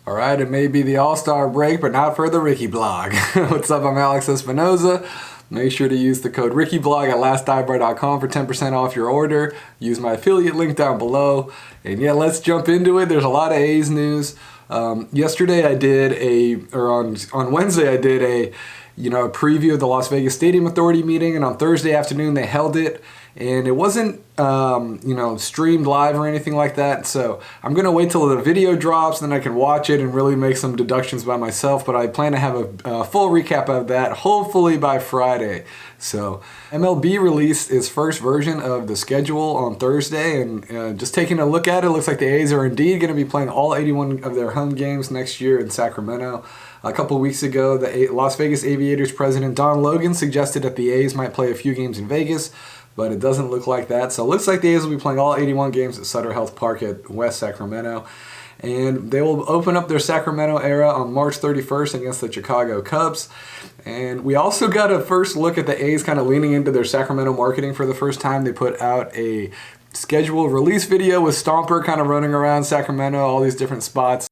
All right, it may be the All-Star break, but not for the Rickey blog. What's up? I'm Alex Espinoza. Make sure to use the code RickeyBlog at lastdivebar.com for 10% off your order. Use my affiliate link down below. And yeah, let's jump into it. There's a lot of A's news. Yesterday I did on Wednesday I did a preview of the Las Vegas Stadium Authority meeting, and on Thursday afternoon they held it. And it wasn't, streamed live or anything like that. So I'm going to wait till the video drops, then I can watch it and really make some deductions by myself. But I plan to have a full recap of that, hopefully by Friday. So MLB released its first version of the schedule on Thursday. And just taking a look at it, looks like the A's are indeed going to be playing all 81 of their home games next year in Sacramento. A couple weeks ago, the Las Vegas Aviators president Don Logan suggested that the A's might play a few games in Vegas, but it doesn't look like that. So it looks like the A's will be playing all 81 games at Sutter Health Park at West Sacramento. And they will open up their Sacramento era on March 31st against the Chicago Cubs. And we also got a first look at the A's kind of leaning into their Sacramento marketing for the first time. They put out a schedule release video with Stomper kind of running around Sacramento, all these different spots.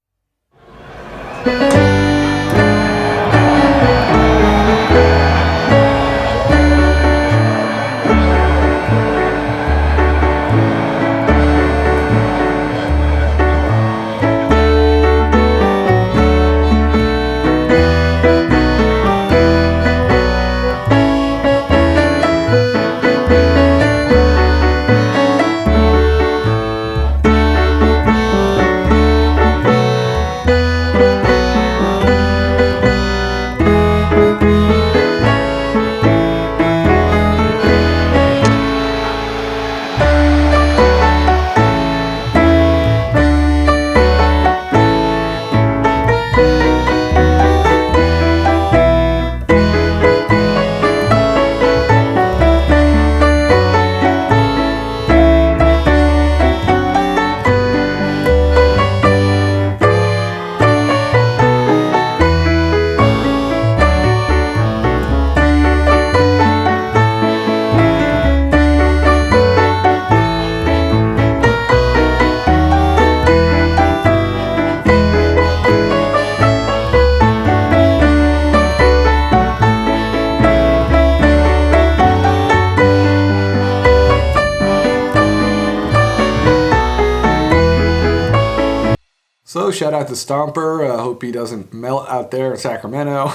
So shout out to Stomper. I hope he doesn't melt out there in Sacramento.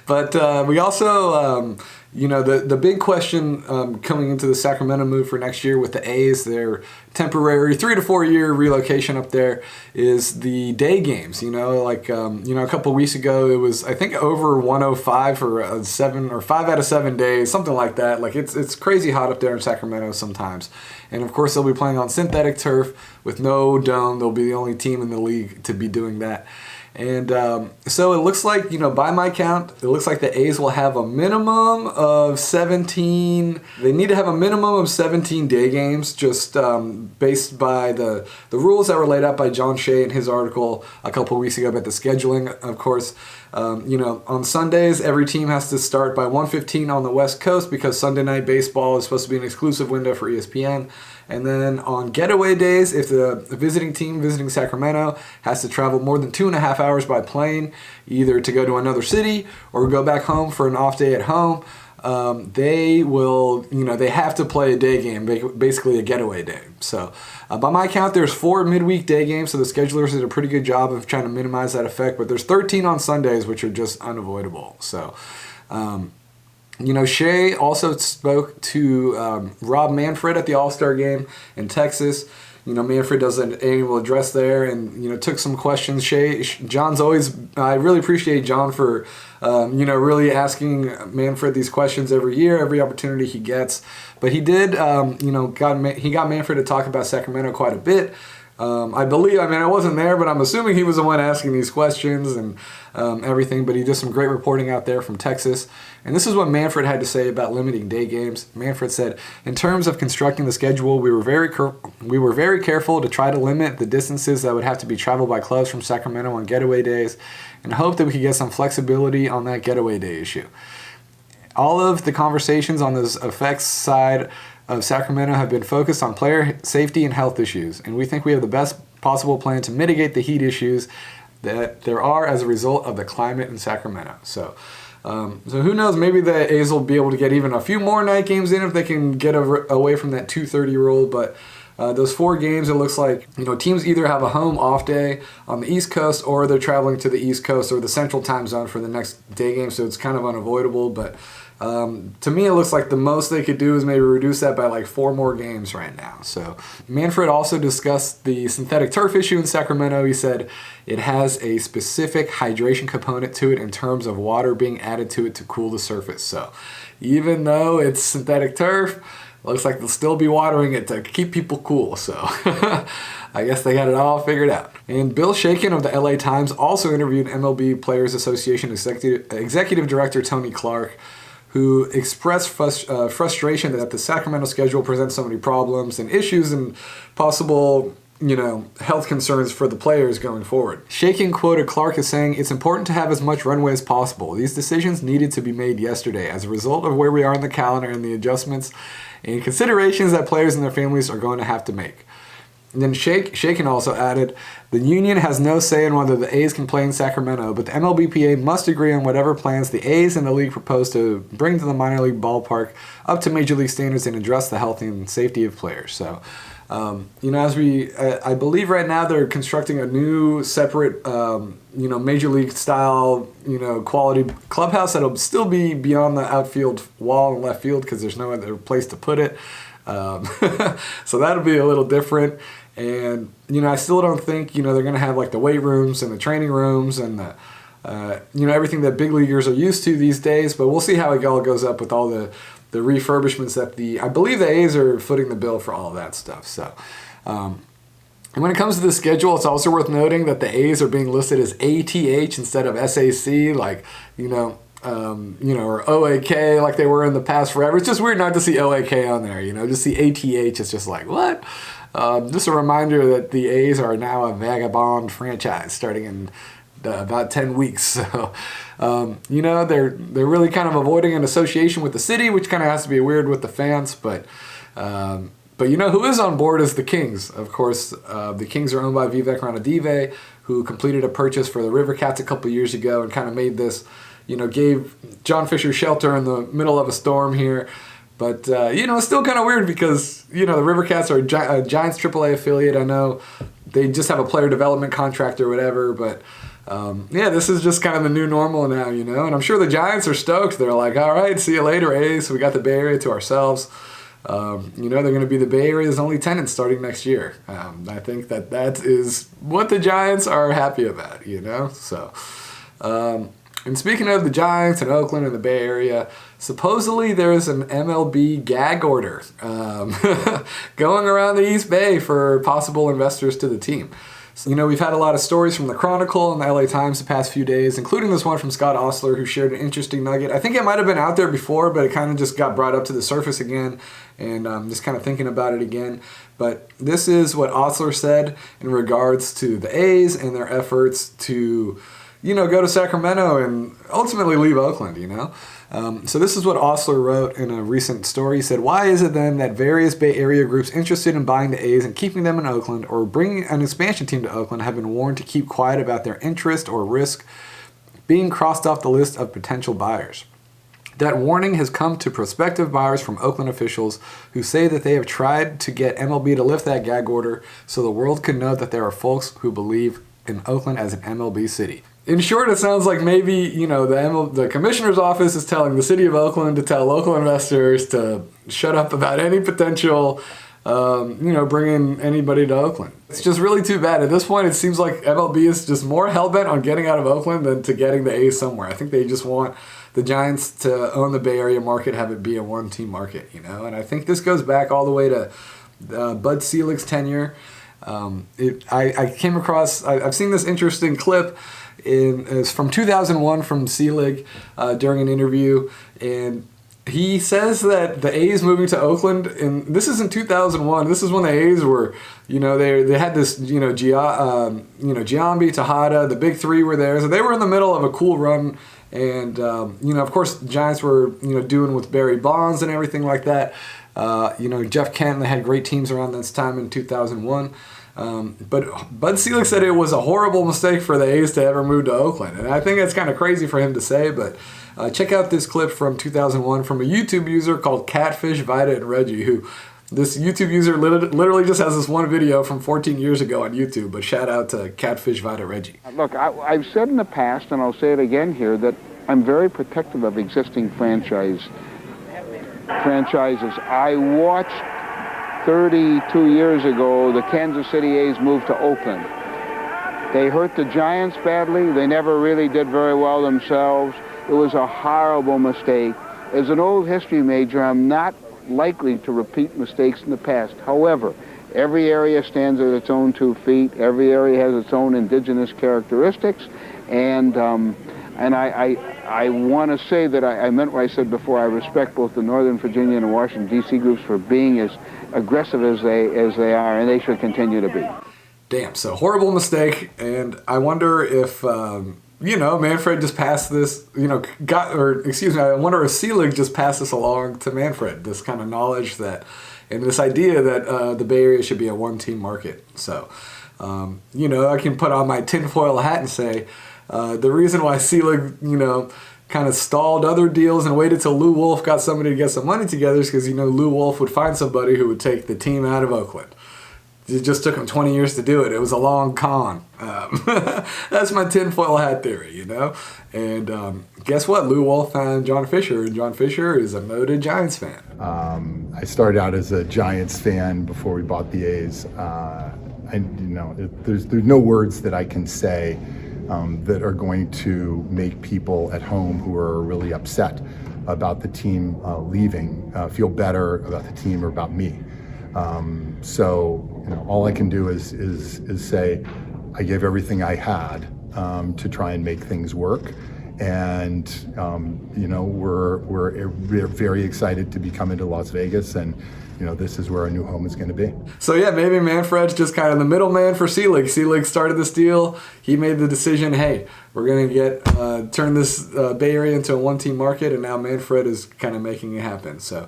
But we also, the big question coming into the Sacramento move for next year with the A's, their temporary 3 to 4 year relocation up there, is the day games. A couple weeks ago it was, I think, over 105 for 7 or 5 out of 7 days, something like that. Like it's crazy hot up there in Sacramento sometimes. And of course they'll be playing on synthetic turf with no dome. They'll be the only team in the league to be doing that. And so it looks like, by my count, it looks like the A's will have a minimum of 17. They need to have a minimum of 17 day games, just based by the rules that were laid out by John Shea in his article a couple weeks ago about the scheduling. Of course, on Sundays, every team has to start by 1:15 on the West Coast because Sunday Night Baseball is supposed to be an exclusive window for ESPN. And then on getaway days, if the visiting team visiting Sacramento has to travel more than 2.5 hours by plane, either to go to another city or go back home for an off day at home, they will, they have to play a day game, basically a getaway day. So by my count, there's 4 midweek day games, so the schedulers did a pretty good job of trying to minimize that effect, but there's 13 on Sundays, which are just unavoidable. So, Shea also spoke to Rob Manfred at the All-Star game in Texas. Manfred does an annual address there and, took some questions. John's always, I really appreciate John for, really asking Manfred these questions every year, every opportunity he gets. But he did, he got Manfred to talk about Sacramento quite a bit. I wasn't there, but I'm assuming he was the one asking these questions and everything, but he did some great reporting out there from Texas. And this is what Manfred had to say about limiting day games. Manfred said, "In terms of constructing the schedule, we were very careful to try to limit the distances that would have to be traveled by clubs from Sacramento on getaway days and hope that we could get some flexibility on that getaway day issue. All of the conversations on this effects side of Sacramento have been focused on player safety and health issues, and we think we have the best possible plan to mitigate the heat issues that there are as a result of the climate in Sacramento. So who knows? Maybe the A's will be able to get even a few more night games in if they can get away from that 2:30 rule. But those 4 games, it looks like teams either have a home off day on the East Coast or they're traveling to the East Coast or the Central Time Zone for the next day game. So it's kind of unavoidable. But to me, it looks like the most they could do is maybe reduce that by like 4 more games right now. So Manfred also discussed the synthetic turf issue in Sacramento. He said it has a specific hydration component to it in terms of water being added to it to cool the surface. So even though it's synthetic turf, looks like they'll still be watering it to keep people cool. So I guess they got it all figured out. And Bill Shaken of the LA Times also interviewed MLB Players Association Executive Director Tony Clark, who expressed frustration that the Sacramento schedule presents so many problems and issues and possible health concerns for the players going forward. Shaken quoted Clark as saying, "It's important to have as much runway as possible. These decisions needed to be made yesterday as a result of where we are in the calendar and the adjustments and considerations that players and their families are going to have to make." And then Shaken also added, "The union has no say in whether the A's can play in Sacramento, but the MLBPA must agree on whatever plans the A's and the league propose to bring to the minor league ballpark up to major league standards and address the health and safety of players." So, I believe right now they're constructing a new separate, major league style, quality clubhouse that'll still be beyond the outfield wall and left field because there's no other place to put it. So that'll be a little different. And, I still don't think, they're going to have like the weight rooms and the training rooms and the, everything that big leaguers are used to these days. But we'll see how it all goes up with all the refurbishments that I believe the A's are footing the bill for all of that stuff. So, and when it comes to the schedule, it's also worth noting that the A's are being listed as ATH instead of SAC, like, or OAK like they were in the past forever. It's just weird not to see OAK on there, just see ATH. It's just like, what? Just a reminder that the A's are now a vagabond franchise starting in about 10 weeks. So, they're really kind of avoiding an association with the city, which kind of has to be weird with the fans. But who is on board is the Kings. Of course, the Kings are owned by Vivek Ranadive, who completed a purchase for the River Cats a couple years ago and kind of made this, gave John Fisher shelter in the middle of a storm here. But, it's still kind of weird because, the River Cats are a Giants AAA affiliate. I know they just have a player development contract or whatever, but this is just kind of the new normal now, and I'm sure the Giants are stoked. They're like, all right, see you later, A's. We got the Bay Area to ourselves. They're going to be the Bay Area's only tenant starting next year. I think that is what the Giants are happy about, So, and speaking of the Giants and Oakland and the Bay Area, supposedly there's an MLB gag order going around the East Bay for possible investors to the team. So, we've had a lot of stories from the Chronicle and the LA Times the past few days, including this one from Scott Ostler, who shared an interesting nugget. I think it might have been out there before, but it kind of just got brought up to the surface again, and just kind of thinking about it again. But this is what Ostler said in regards to the A's and their efforts to, go to Sacramento and ultimately leave Oakland, So this is what Ostler wrote in a recent story. He said, "Why is it then that various Bay Area groups interested in buying the A's and keeping them in Oakland or bringing an expansion team to Oakland have been warned to keep quiet about their interest or risk being crossed off the list of potential buyers? That warning has come to prospective buyers from Oakland officials who say that they have tried to get MLB to lift that gag order so the world can know that there are folks who believe in Oakland as an MLB city." In short, it sounds like maybe, the commissioner's office is telling the city of Oakland to tell local investors to shut up about any potential, bringing anybody to Oakland. It's just really too bad. At this point, it seems like MLB is just more hell-bent on getting out of Oakland than to getting the A's somewhere. I think they just want the Giants to own the Bay Area market, have it be a one-team market, And I think this goes back all the way to Bud Selig's tenure. I came across, I've seen this interesting clip. It's from 2001 from Selig during an interview, and he says that the A's moving to Oakland, and this is in 2001. This is when the A's were, they had this, Giambi, Tejada, the big three were there, so they were in the middle of a cool run, and of course the Giants were, doing with Barry Bonds and everything like that. Jeff Kent, they had great teams around this time in 2001. But Bud Selig said it was a horrible mistake for the A's to ever move to Oakland. And I think that's kind of crazy for him to say, but check out this clip from 2001 from a YouTube user called Catfish, Vida, and Reggie, who this YouTube user literally just has this one video from 14 years ago on YouTube, but shout out to Catfish, Vida, Reggie. Look, I've said in the past, and I'll say it again here, that I'm very protective of existing franchises. I watched 32 years ago the Kansas City A's move to Oakland. They hurt the Giants badly. They never really did very well themselves. It was a horrible mistake. As an old history major, I'm not likely to repeat mistakes in the past. However, every area stands at its own 2 feet. Every area has its own indigenous characteristics, and I want to say that I meant what I said before. I respect both the Northern Virginia and Washington, D.C. groups for being as aggressive as they are, and they should continue to be. Damn, so horrible mistake, and I wonder if, Manfred just passed this, I wonder if Selig just passed this along to Manfred, this kind of knowledge that, and this idea that the Bay Area should be a one-team market. So, I can put on my tinfoil hat and say, the reason why Selig, kind of stalled other deals and waited till Lou Wolf got somebody to get some money together is because, Lou Wolf would find somebody who would take the team out of Oakland. It just took him 20 years to do it. It was a long con. That's my tinfoil hat theory, And guess what? Lou Wolf found John Fisher, and John Fisher is a noted Giants fan. I started out as a Giants fan before we bought the A's. There's no words that I can say that are going to make people at home who are really upset about the team leaving feel better about the team or about me. All I can do is say I gave everything I had to try and make things work, and we're very excited to be coming to Las Vegas, and this is where our new home is going to be. So yeah, maybe Manfred's just kind of the middleman for Selig. Selig started this deal. He made the decision, hey, we're going to turn this Bay Area into a one-team market, and now Manfred is kind of making it happen. So,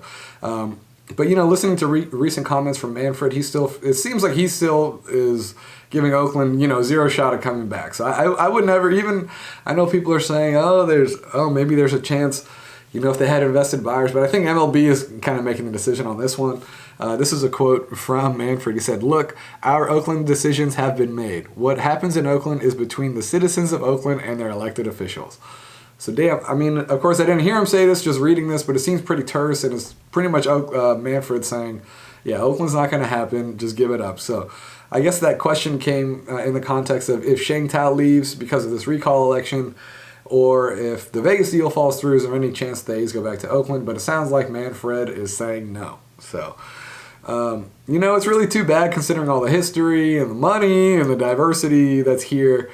but listening to recent comments from Manfred, it seems like he still is giving Oakland, zero shot at coming back. So I would never even, I know people are saying, maybe there's a chance, if they had invested buyers, but I think MLB is kind of making the decision on this one. This is a quote from Manfred. He said, "Look, our Oakland decisions have been made. What happens in Oakland is between the citizens of Oakland and their elected officials." So damn, of course I didn't hear him say this, just reading this, but it seems pretty terse, and it's pretty much Manfred saying, yeah, Oakland's not going to happen, just give it up. So I guess that question came in the context of if Sheng Tao leaves because of this recall election, or if the Vegas deal falls through, is there any chance the A's go back to Oakland? But it sounds like Manfred is saying no. So, it's really too bad considering all the history and the money and the diversity that's here.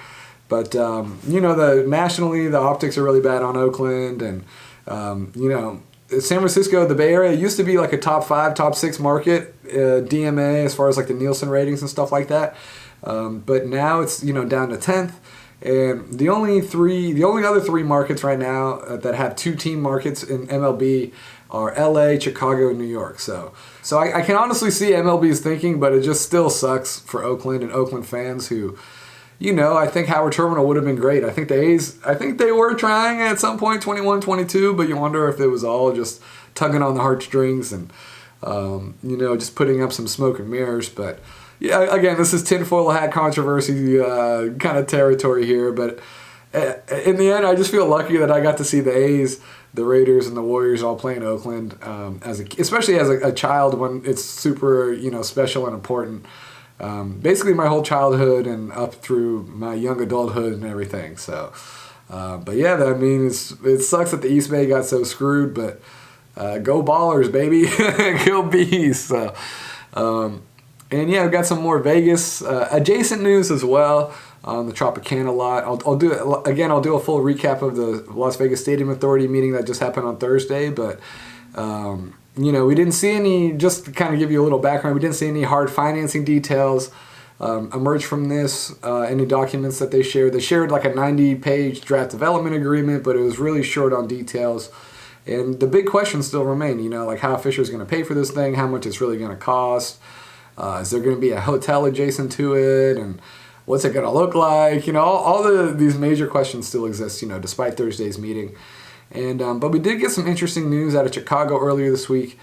But, nationally, the optics are really bad on Oakland. And, San Francisco, the Bay Area, used to be like a top 5, top 6 market, DMA, as far as like the Nielsen ratings and stuff like that. But now it's, down to 10th. And the only other 3 markets right now that have 2-team markets in MLB are LA, Chicago, and New York. So I can honestly see MLB's thinking, but it just still sucks for Oakland and Oakland fans who, I think Howard Terminal would have been great. I think the A's, they were trying at some point, 21, 22, but you wonder if it was all just tugging on the heartstrings and, just putting up some smoke and mirrors. But yeah, again, this is tinfoil hat controversy kind of territory here, but in the end, I just feel lucky that I got to see the A's, the Raiders, and the Warriors all play in Oakland, especially as a child when it's super, special and important. Basically my whole childhood and up through my young adulthood and everything. So, but yeah, it sucks that the East Bay got so screwed, but go Ballers, baby, go Bees. So, and yeah, I've got some more Vegas adjacent news as well on the Tropicana lot. I'll do a full recap of the Las Vegas Stadium Authority meeting that just happened on Thursday, but we didn't see any, just to kind of give you a little background, we didn't see any hard financing details emerge from this, any documents that they shared. They shared like a 90-page draft development agreement, but it was really short on details. And the big questions still remain, like how Fisher's going to pay for this thing, how much it's really going to cost. Is there going to be a hotel adjacent to it? And what's it going to look like? All these major questions still exist, despite Thursday's meeting. And but we did get some interesting news out of Chicago earlier this week,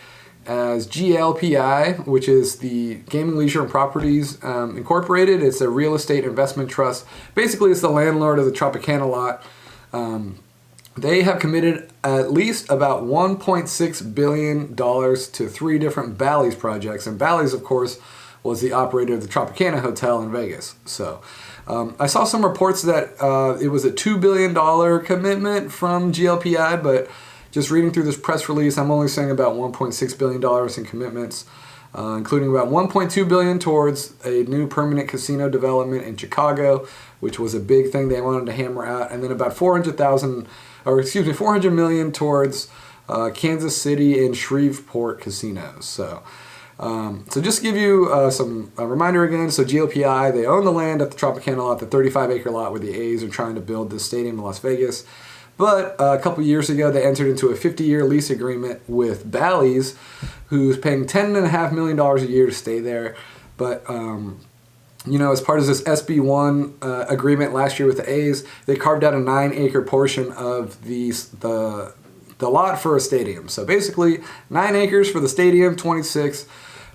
as GLPI, which is the Gaming, Leisure, and Properties Incorporated. It's a real estate investment trust. Basically, it's the landlord of the Tropicana lot. They have committed at least about $1.6 billion to 3 different Bally's projects. And Bally's, of course, was the operator of the Tropicana Hotel in Vegas. So I saw some reports that it was a $2 billion commitment from GLPI, but just reading through this press release, I'm only saying about $1.6 billion in commitments, including about $1.2 billion towards a new permanent casino development in Chicago, which was a big thing they wanted to hammer out, and then about $400 million towards Kansas City and Shreveport casinos. So just to give you a reminder again, so GLPI, they own the land at the Tropicana lot, the 35-acre lot where the A's are trying to build this stadium in Las Vegas. But a couple years ago, they entered into a 50-year lease agreement with Bally's, who's paying $10.5 million a year to stay there. But as part of this SB1 agreement last year with the A's, they carved out a 9-acre portion of the lot for a stadium. So basically, 9 acres for the stadium, 26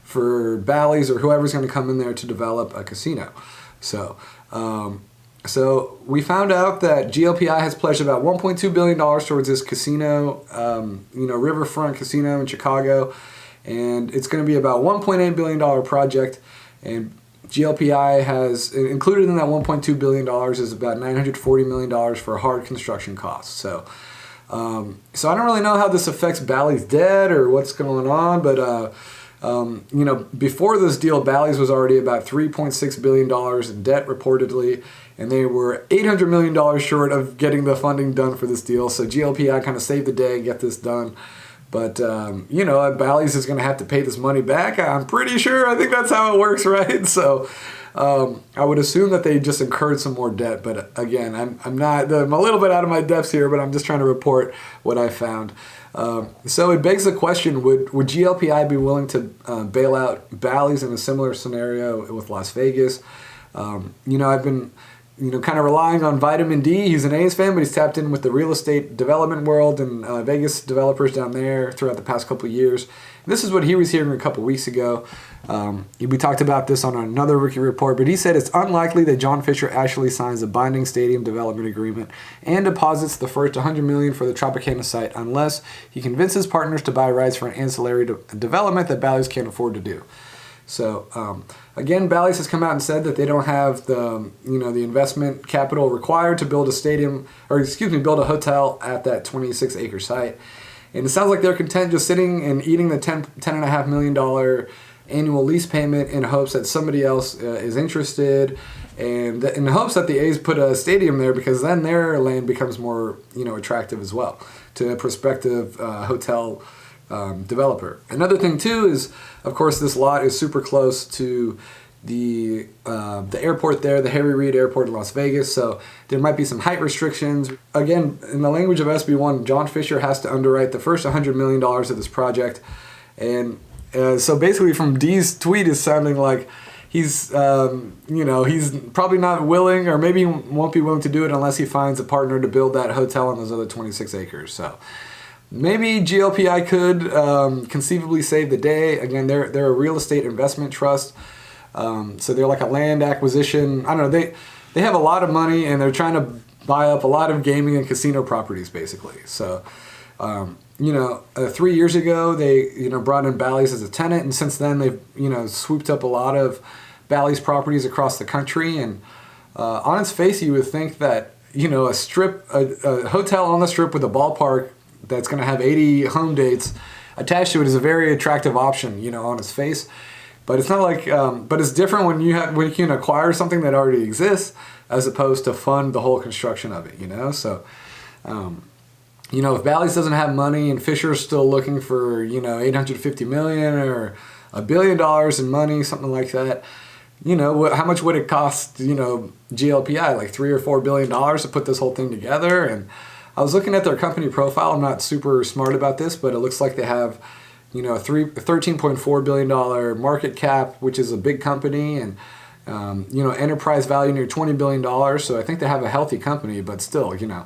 for Bally's or whoever's going to come in there to develop a casino. So we found out that GLPI has pledged about $1.2 billion towards this casino, riverfront casino in Chicago, and it's going to be about $1.8 billion project. And GLPI has included in that $1.2 billion is about $940 million for hard construction costs. So I don't really know how this affects Bally's debt or what's going on, but before this deal, Bally's was already about $3.6 billion in debt reportedly, and they were $800 million short of getting the funding done for this deal. So GLPI kind of saved the day and get this done. But, Bally's is going to have to pay this money back. I'm pretty sure. I think that's how it works, right? So I would assume that they just incurred some more debt. But again, I'm a little bit out of my depths here, but I'm just trying to report what I found. So it begs the question, would GLPI be willing to bail out Bally's in a similar scenario with Las Vegas? I've been kind of relying on Vitamin D. He's an A's fan, but he's tapped in with the real estate development world and Vegas developers down there throughout the past couple of years. And this is what he was hearing a couple weeks ago. We talked about this on another Rickey Report, but he said it's unlikely that John Fisher actually signs a binding stadium development agreement and deposits the first $100 million for the Tropicana site unless he convinces partners to buy rights for an ancillary development that Bally's can't afford to do. So again, Bally's has come out and said that they don't have the investment capital required to build build a hotel at that 26-acre site. And it sounds like they're content just sitting and eating the $10.5 million annual lease payment in hopes that somebody else is interested, and in hopes that the A's put a stadium there, because then their land becomes more attractive as well to a prospective hotel developer. Another thing too is, of course, this lot is super close to the airport there, the Harry Reid Airport in Las Vegas, so there might be some height restrictions. Again, in the language of SB1, John Fisher has to underwrite the first $100 million of this project, and so basically from D's tweet is sounding like he's probably not willing, or maybe won't be willing to do it unless he finds a partner to build that hotel on those other 26 acres. So maybe GLPI could conceivably save the day. Again, they're a real estate investment trust, so they're like a land acquisition. I don't know. They have a lot of money and they're trying to buy up a lot of gaming and casino properties, basically. So, 3 years ago they brought in Bally's as a tenant, and since then they've swooped up a lot of Bally's properties across the country. And on its face, you would think that a hotel on the Strip with a ballpark that's going to have 80 home dates attached to it is a very attractive option, on its face. But it's not like, but it's different when you can acquire something that already exists as opposed to fund the whole construction of it, So, if Bally's doesn't have money and Fisher's still looking for, $850 million or $1 billion in money, something like that, how much would it cost, GLPI, like $3 or $4 billion to put this whole thing together? And I was looking at their company profile. I'm not super smart about this, but it looks like they have, a $13.4 billion market cap, which is a big company, and enterprise value near $20 billion. So I think they have a healthy company, but still, $3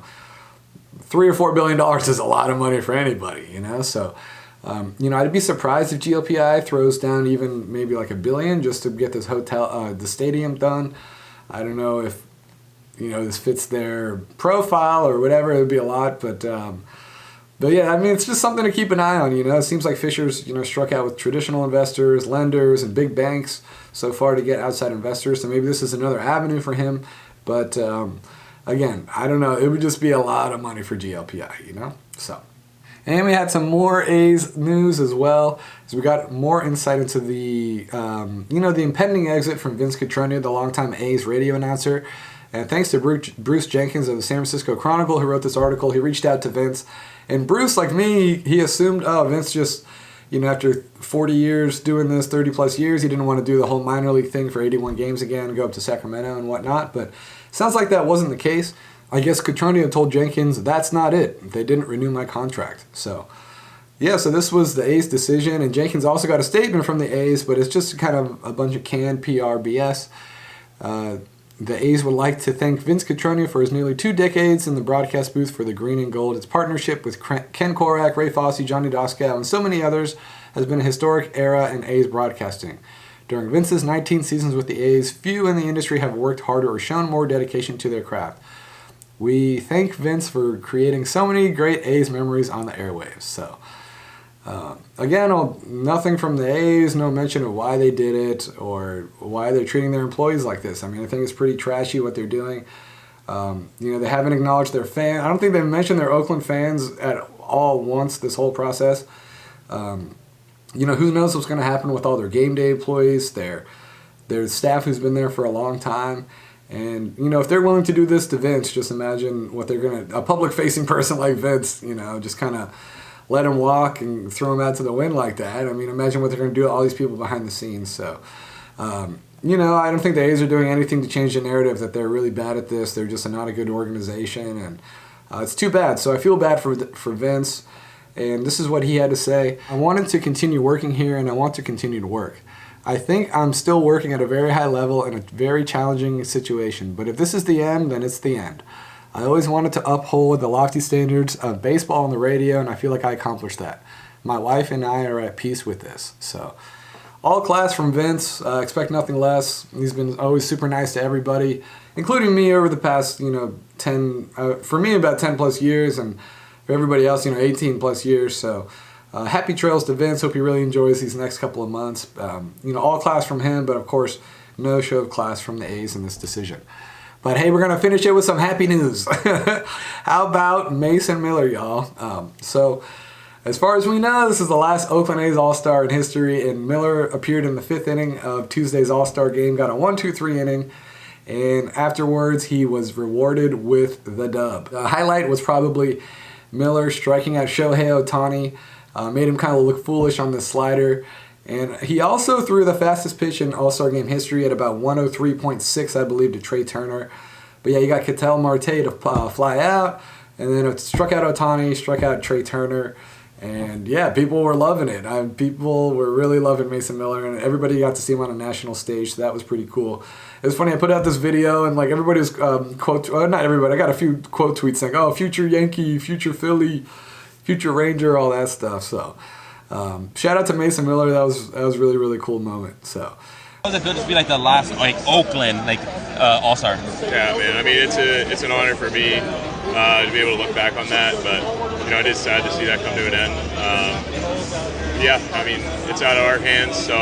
or $4 billion is a lot of money for anybody, So, I'd be surprised if GLPI throws down even maybe like $1 billion just to get this the stadium done. I don't know if, this fits their profile or whatever. It would be a lot, but yeah, I mean, it's just something to keep an eye on. It seems like Fisher's, struck out with traditional investors, lenders, and big banks so far to get outside investors. So maybe this is another avenue for him. But again, I don't know. It would just be a lot of money for GLPI, So. And we had some more A's news as well, as we got more insight into the, the impending exit from Vince Cotroneo, the longtime A's radio announcer. And thanks to Bruce Jenkins of the San Francisco Chronicle, who wrote this article, he reached out to Vince. And Bruce, like me, he assumed, Vince just, after 40 years doing this, 30 plus years, he didn't want to do the whole minor league thing for 81 games again, go up to Sacramento and whatnot. But sounds like that wasn't the case. I guess Cotroneo told Jenkins, that's not it. They didn't renew my contract. So, yeah, so this was the A's decision. And Jenkins also got a statement from the A's, but it's just kind of a bunch of canned PR BS. The A's would like to thank Vince Cotroneo for his nearly 2 decades in the broadcast booth for the Green and Gold. Its partnership with Ken Korak, Ray Fosse, Johnny Doskow, and so many others has been a historic era in A's broadcasting. During Vince's 19 seasons with the A's, few in the industry have worked harder or shown more dedication to their craft. We thank Vince for creating so many great A's memories on the airwaves. So, again, nothing from the A's, no mention of why they did it or why they're treating their employees like this. I mean, I think it's pretty trashy what they're doing. They haven't acknowledged their fans. I don't think they mentioned their Oakland fans at all once this whole process. Who knows what's going to happen with all their game day employees, their staff who's been there for a long time. And, if they're willing to do this to Vince, just imagine what they're going to, a public-facing person like Vince, just kind of let him walk and throw him out to the wind like that. I mean, imagine what they're going to do to all these people behind the scenes. So, I don't think the A's are doing anything to change the narrative that they're really bad at this. They're just not a good organization, and it's too bad. So I feel bad for Vince, and this is what he had to say. I wanted to continue working here, and I want to continue to work. I think I'm still working at a very high level in a very challenging situation, but if this is the end, then it's the end. I always wanted to uphold the lofty standards of baseball on the radio, and I feel like I accomplished that. My wife and I are at peace with this. So, all class from Vince. Expect nothing less. He's been always super nice to everybody, including me over the past, 10, for me about 10 plus years, and for everybody else, 18 plus years. So, happy trails to Vince. Hope he really enjoys these next couple of months. All class from him, but of course, no show of class from the A's in this decision. But hey, we're going to finish it with some happy news. How about Mason Miller, y'all? So, as far as we know, this is the last Oakland A's All-Star in history, and Miller appeared in the 5th inning of Tuesday's All-Star game, got a 1-2-3 inning, and afterwards he was rewarded with the dub. The highlight was probably Miller striking out Shohei Ohtani. Made him kind of look foolish on the slider. And he also threw the fastest pitch in All-Star Game history at about 103.6, I believe, to Trey Turner. But yeah, you got Ketel Marte to fly out. And then it struck out Ohtani, struck out Trey Turner. And yeah, people were loving it. People were really loving Mason Miller. And everybody got to see him on a national stage. So that was pretty cool. It was funny, I put out this video and like everybody was not everybody, I got a few quote tweets saying, oh, future Yankee, future Philly, future Ranger, all that stuff. So shout out to Mason Miller. That was really, really cool moment. So how does it feel to be like the last Oakland All-Star? Yeah, man. I mean, it's an honor for me to be able to look back on that, but it is sad to see that come to an end. Yeah, I mean, it's out of our hands, so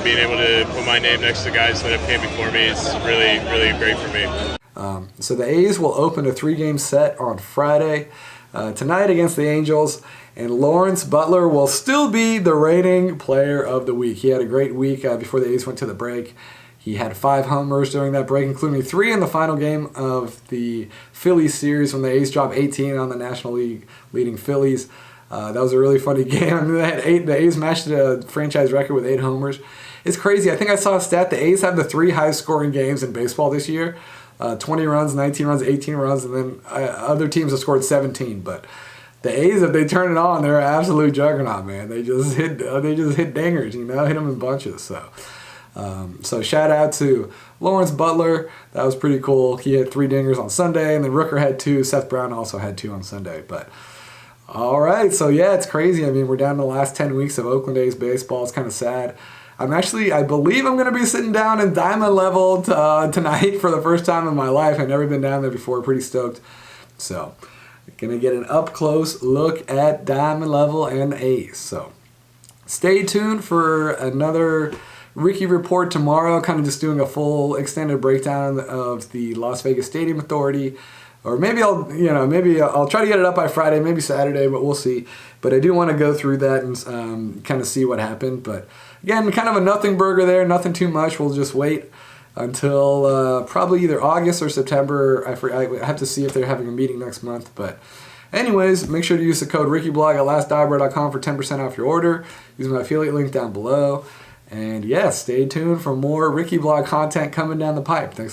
being able to put my name next to guys that have came before me is really, really great for me. So the A's will open a 3-game set on Friday tonight against the Angels, and Lawrence Butler will still be the reigning player of the week. He had a great week before the A's went to the break. He had 5 homers during that break, including 3 in the final game of the Phillies series when the A's dropped 18 on the National League leading Phillies. That was a really funny game. I mean, they had the A's matched a franchise record with 8 homers. It's crazy. I think I saw a stat. The A's have the 3 highest scoring games in baseball this year. 20 runs, 19 runs, 18 runs, and then other teams have scored 17. But the A's, if they turn it on, they're an absolute juggernaut, man. They just hit dingers, you know, hit them in bunches. So shout out to Lawrence Butler. That was pretty cool. He had 3 dingers on Sunday, and then Rooker had 2. Seth Brown also had 2 on Sunday. But all right, so yeah, it's crazy. I mean, we're down to the last 10 weeks of Oakland A's baseball. It's kind of sad. I believe I'm going to be sitting down in Diamond Level tonight for the first time in my life. I've never been down there before. Pretty stoked. So, going to get an up-close look at Diamond Level and A's. So, stay tuned for another Rickey Report tomorrow. Kind of just doing a full extended breakdown of the Las Vegas Stadium Authority. Or maybe I'll try to get it up by Friday, maybe Saturday, but we'll see. But I do want to go through that and kind of see what happened. But again, kind of a nothing burger there, nothing too much. We'll just wait until probably either August or September. I have to see if they're having a meeting next month. But anyways, make sure to use the code RickeyBlog at lastdobber.com for 10% off your order. Use my affiliate link down below. And yeah, stay tuned for more Rickey Blog content coming down the pipe. Thanks.